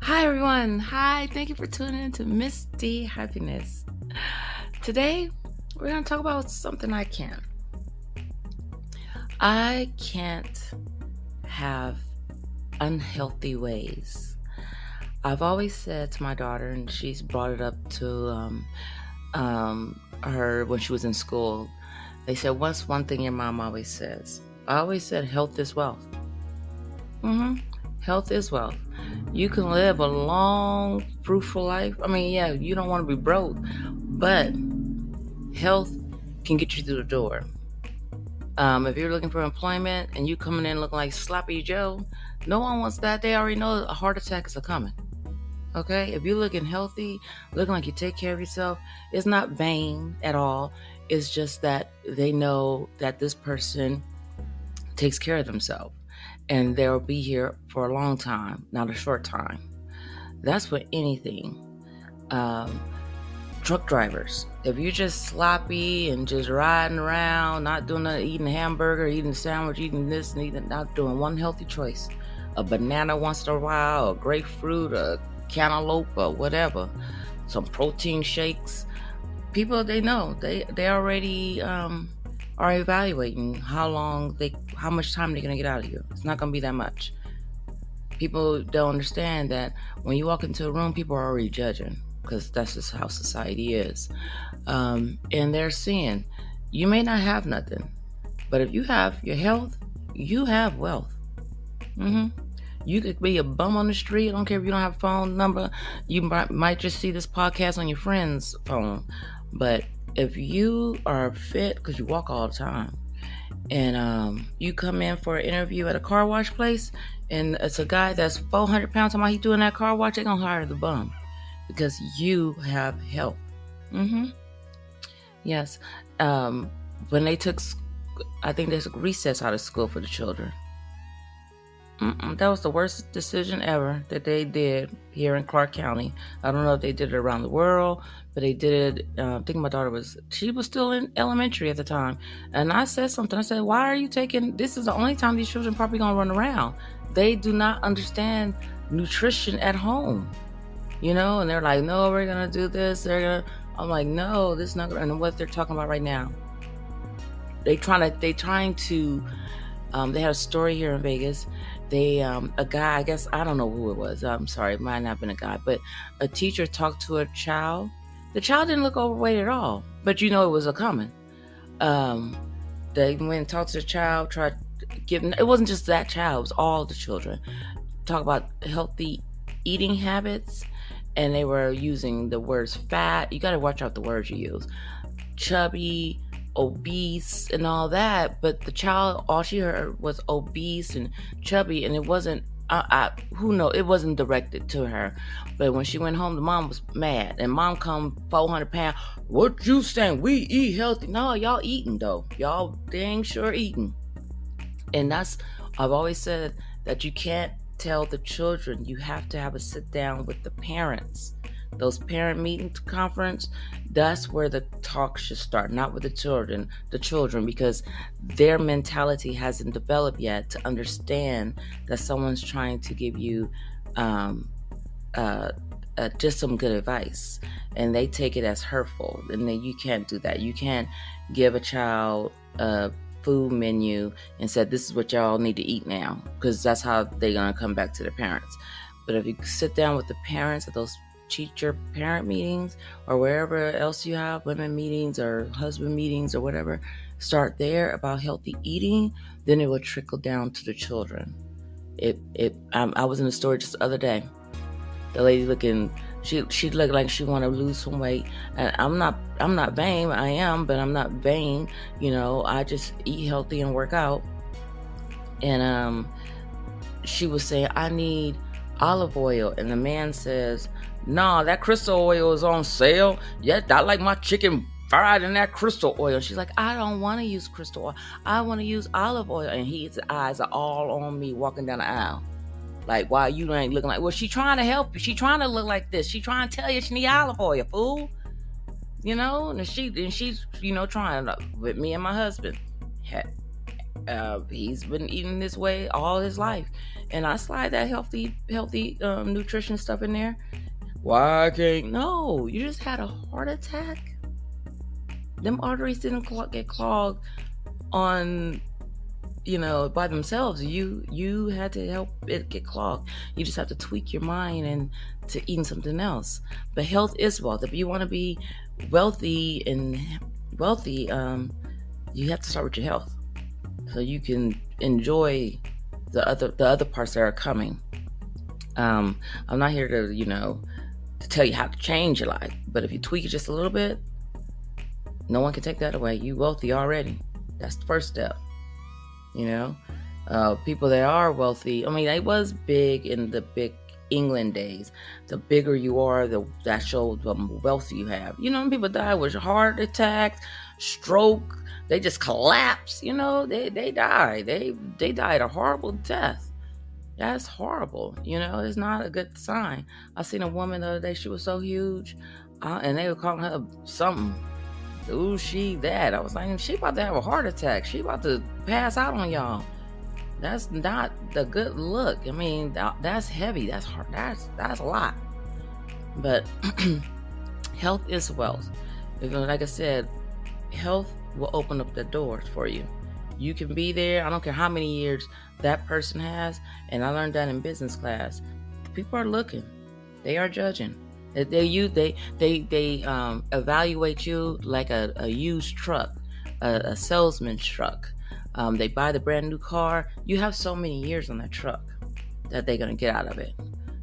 Hi, everyone. Hi, thank you for tuning in to Misty Happiness. Today, we're going to talk about something I can't. I can't have unhealthy ways. I've always said to my daughter, and she's brought it up to her when she was in school. They said, "What's one thing your mom always says?" I always said, "Health is wealth." Health is wealth. You can live a long, fruitful life. I mean, yeah, you don't want to be broke, but health can get you through the door. If you're looking for employment and you coming in looking like Sloppy Joe, no one wants that. They already know a heart attack is coming. Okay? If you're looking healthy, looking like you take care of yourself, it's not vain at all. It's just that they know that this person takes care of themselves. And they'll be here for a long time, not a short time. That's for anything. Truck drivers, if you're just sloppy and just riding around, not doing nothing, eating a hamburger, eating a sandwich, eating this and eating, not doing one healthy choice, a banana once in a while, a grapefruit, a cantaloupe, or whatever, some protein shakes, people, they know, they already are evaluating how much time they're going to get out of you. It's not going to be that much. People don't understand that when you walk into a room, people are already judging, because that's just how society is. And they're seeing, you may not have nothing, but if you have your health, you have wealth. You could be a bum on the street. I don't care if you don't have a phone number. You might just see this podcast on your friend's phone. But if you are fit, because you walk all the time, and you come in for an interview at a car wash place, and it's a guy that's 400 pounds, talking about he doing that car wash, they're going to hire the bum. Because you have health. Yes. When they took, I think they took recess out of school for the children. That was the worst decision ever that they did here in Clark County. I don't know if they did it around the world, but they did it. I think my daughter was still in elementary at the time. And I said something. I said, "Why are you taking, this is the only time these children probably going to run around. They do not understand nutrition at home." And they're like, "No, we're going to do this." I'm like, "No, this is not going to," and what they're talking about right now. They had a story here in Vegas. A guy, I guess, I don't know who it was. I'm sorry, it might not have been a guy, but a teacher talked to a child. The child didn't look overweight at all, but it was a coming. They went and talked to the child, tried giving, it wasn't just that child, it was all the children. Talk about healthy eating habits, and they were using the words fat. You got to watch out the words you use. Chubby, obese, and all that, but the child, all she heard was obese and chubby, and it wasn't, who knows, it wasn't directed to her. But when she went home, the mom was mad, and mom come 400 pounds. "What you saying? We eat healthy." No, y'all eating though. Y'all dang sure eating. And I've always said that you can't tell the children. You have to have a sit down with the parents. Those parent meeting conference, that's where the talk should start, not with the children, because their mentality hasn't developed yet to understand that someone's trying to give you just some good advice, and they take it as hurtful. And then you can't do that. You can't give a child a food menu and say, "This is what y'all need to eat now," because that's how they're going to come back to their parents. But if you sit down with the parents at those teacher parent meetings, or wherever else you have, women meetings or husband meetings or whatever, start there about healthy eating, then it will trickle down to the children. I was in the store just the other day. The lady she looked like she want to lose some weight, and I'm not vain. I am, but I'm not vain. I just eat healthy and work out. And she was saying, "I need olive oil," and the man says, "Nah, that crystal oil is on sale. Yeah, I like my chicken fried in that crystal oil." She's like, "I don't want to use crystal oil. I want to use olive oil." And his eyes are all on me walking down the aisle. Like, why you ain't looking like, well, she trying to help you. She trying to look like this. She trying to tell you she need olive oil, fool. And she's, trying to, with me and my husband. He's been eating this way all his life, and I slide that healthy nutrition stuff in there. Why can't? No, you just had a heart attack. Them arteries didn't get clogged on, by themselves. You had to help it get clogged. You just have to tweak your mind and to eating something else. But health is wealth. If you want to be wealthy, you have to start with your health, so you can enjoy the other parts that are coming. I'm not here to tell you how to change your life, but if you tweak it just a little bit, no one can take that away. You wealthy already. That's the first step. People that are wealthy, they was big in the big England days. The bigger you are, that shows the wealth you have. People die with heart attacks, stroke. They just collapse. They die. They died a horrible death. That's horrible. It's not a good sign. I seen a woman the other day. She was so huge, and they were calling her something. Ooh, she that. I was like, she about to have a heart attack. She about to pass out on y'all. That's not the good look. That's heavy. That's hard. That's a lot. But health is wealth. Like I said, health will open up the doors for you. You can be there. I don't care how many years that person has. And I learned that in business class. People are looking. They are judging. They evaluate you like a used truck, a salesman's truck. They buy the brand new car. You have so many years on that truck that they're going to get out of it.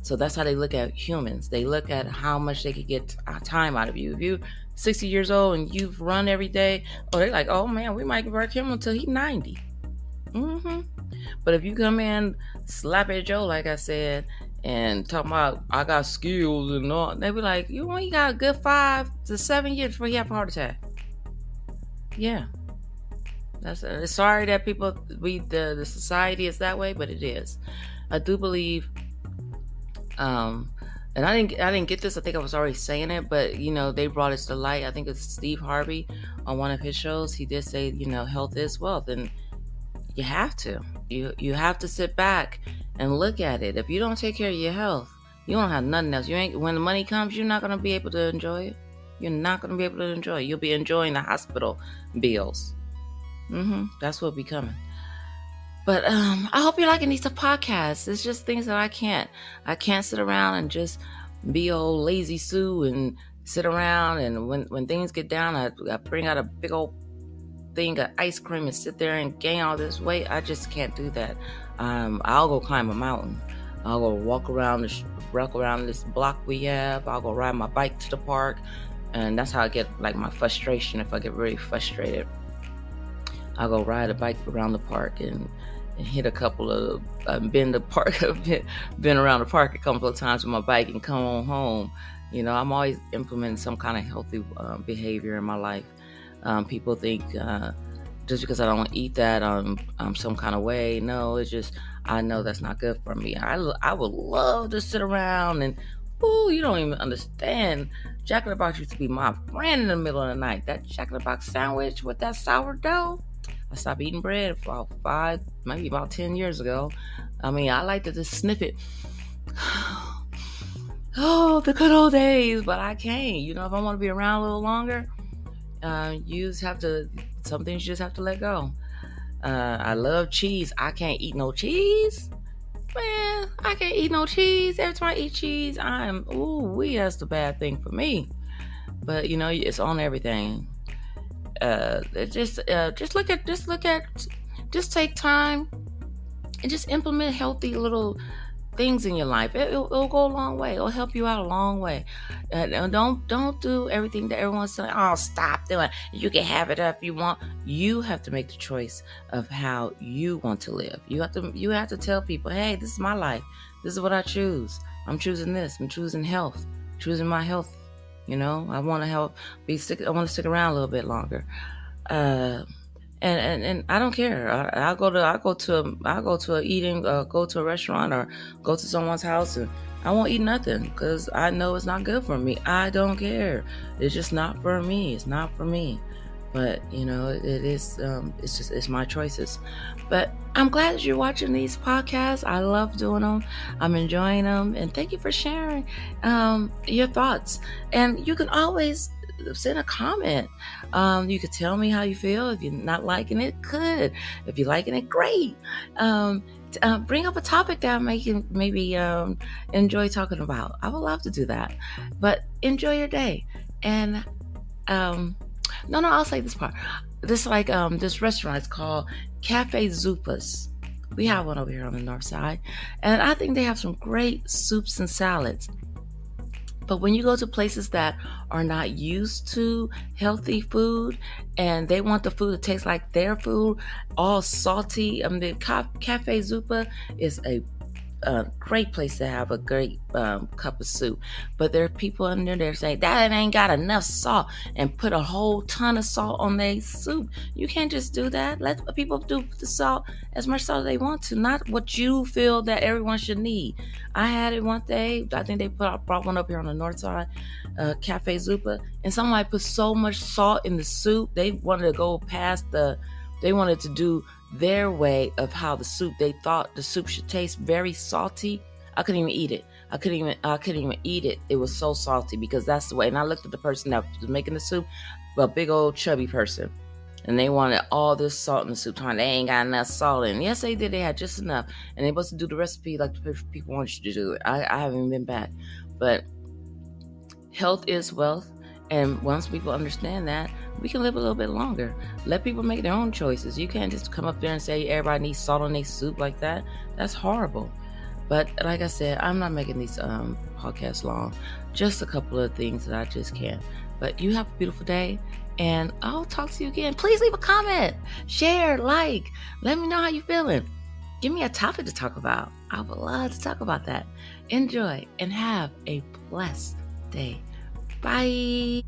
So that's how they look at humans. They look at how much they could get time out of you. If you're 60 years old and you've run every day, they're like, oh man, we might work him until he's 90. But if you come in, slap at Joe, like I said, and talk about, I got skills and all, they be like, you only got a good 5 to 7 years before you have a heart attack. Yeah. Sorry that the society is that way, but it is. I do believe, and I didn't get this. I think I was already saying it, but they brought it to light. I think it's Steve Harvey on one of his shows. He did say, health is wealth, and you have to. You have to sit back and look at it. If you don't take care of your health, you don't have nothing else. When the money comes, you're not going to be able to enjoy it. You're not going to be able to enjoy it. You'll be enjoying the hospital bills. That's what'll be coming. But I hope you're liking these podcasts. It's just things that I can't sit around and just be old lazy Sue and sit around. And when things get down, I bring out a big old thing of ice cream and sit there and gain all this weight. I just can't do that. I'll go climb a mountain. I'll go walk around this block we have. I'll go ride my bike to the park, and that's how I get like my frustration. If I get really frustrated, I'll go ride a bike around the park and hit a couple of been around the park a couple of times with my bike and come on home. I'm always implementing some kind of healthy behavior in my life. People think just because I don't eat that I'm some kind of way. No, it's just I know that's not good for me. I would love to sit around and you don't even understand. Jack in the Box used to be my friend in the middle of the night. That Jack in the Box sandwich with that sourdough. I stopped eating bread for about 10 years ago. I like to just sniff it. Oh, the good old days, but I can't. If I want to be around a little longer, some things you just have to let go. I love cheese. I can't eat no cheese. Man, I can't eat no cheese. Every time I eat cheese, that's the bad thing for me. But it's on everything. Just take time and just implement healthy little things in your life. It'll go a long way. It'll help you out a long way. And don't do everything that everyone's saying. Oh, stop doing. You can have it if you want. You have to make the choice of how you want to live. You have to tell people, hey, this is my life. This is what I choose. I'm choosing this. I'm choosing health. Choosing my health. I want to I want to stick around a little bit longer. And I don't care. I'll go to a restaurant or go to someone's house and I won't eat nothing because I know it's not good for me. I don't care. It's just not for me. It's not for me. But it is. It's my choices. But I'm glad that you're watching these podcasts. I love doing them. I'm enjoying them, and thank you for sharing your thoughts. And you can always send a comment. You could tell me how you feel. If you're not liking it, good. If you're liking it, great. Bring up a topic that I can maybe enjoy talking about. I would love to do that. But enjoy your day. And no, I'll say this part. This this restaurant is called Cafe Zupas. We have one over here on the north side, and I think they have some great soups and salads. But when you go to places that are not used to healthy food and they want the food to taste like their food, all salty, the Cafe Zupa is a great place to have a great cup of soup. But there are people under there saying that it ain't got enough salt and put a whole ton of salt on their soup. You can't just do that. Let people do the salt as much salt as they want to, not what you feel that everyone should need. I had it one day. I think they brought one up here on the north side, Cafe Zupa, and somebody put so much salt in the soup. They wanted to go past they wanted to do their way of how they thought the soup should taste, very salty. I couldn't even eat it. I couldn't even eat it. It was so salty because that's the way. And I looked at the person that was making the soup, a big old chubby person, and they wanted all this salt in the soup. They ain't got enough salt in. Yes, they did. They had just enough, and they supposed to do the recipe like the people want you to do it. I haven't even been back, but health is wealth. And once people understand that, we can live a little bit longer. Let people make their own choices. You can't just come up there and say everybody needs salt on their soup like that. That's horrible. But like I said, I'm not making these podcasts long. Just a couple of things that I just can't. But you have a beautiful day, and I'll talk to you again. Please leave a comment, share, like. Let me know how you're feeling. Give me a topic to talk about. I would love to talk about that. Enjoy and have a blessed day. Bye.